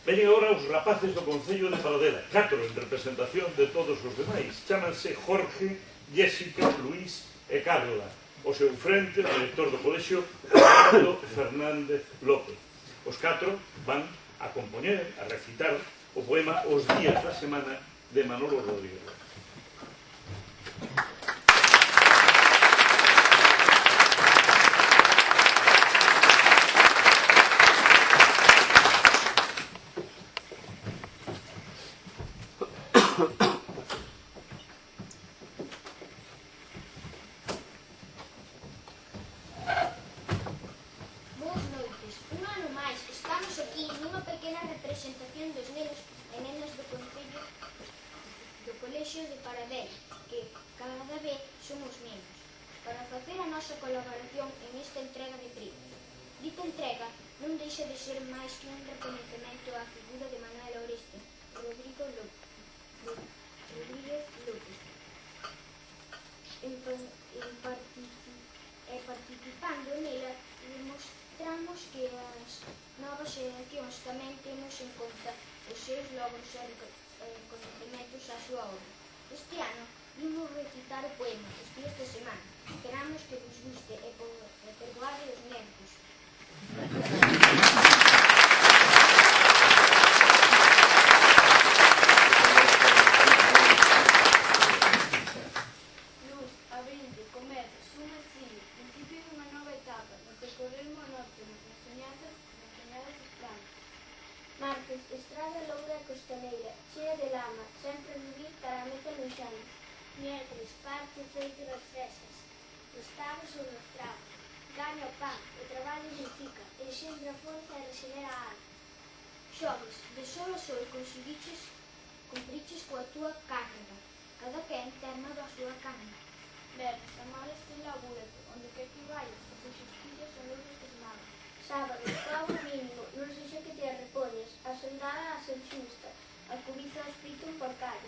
Veñen agora os rapaces do Concello de Paradela, 4 en representación de todos os demais. Chámanse Jorge, Jessica, Luís e Carla. O seu frente, o director do colexio, Fernando Fernández López. Os 4 van a compoñer, a recitar o poema Os días da semana de Manolo Rodríguez. Representación dos nenos e nenas do Concello do Colexio de Paradela, que cada vez somos menos, para facer a nosa colaboración en esta entrega de premios. Dita entrega non deixa de ser máis que un reconhecemento á figura de Manuel Oreste Rodríguez López. Participando nela, demostramos que as novas xeracións tamén temos en conta os seus logros e reconhecementos á súa obra. Este ano vimos recitar o poema Os días da semana. Esperamos que vos guste e perdoade os nervios. Luz, abrinde, comezas, un vacío, principio dunha nova etapa, no percorrer monótono, nas soñadas planos. Martes, estrada longa e costaneira, chea de lama, sempre vivir cara a meta luxana. Miércoles, parte o feito das fresas, nos tabos ou nos trabos. Gaña o pan, o traballo unifica, enxendra a forza e regenera a alma. Xoves, de sol a sol cumpriches coa túa cárrega, cada quen terna da súa carne. Venres, amales te labúrate, onde quer que vayas, as tuxas fillas son luzes que esmagan. Sábado, pago mínimo, non sexa que te arrepoñes, a soldada a ser xusta, a cubiza ao espírito un porcal.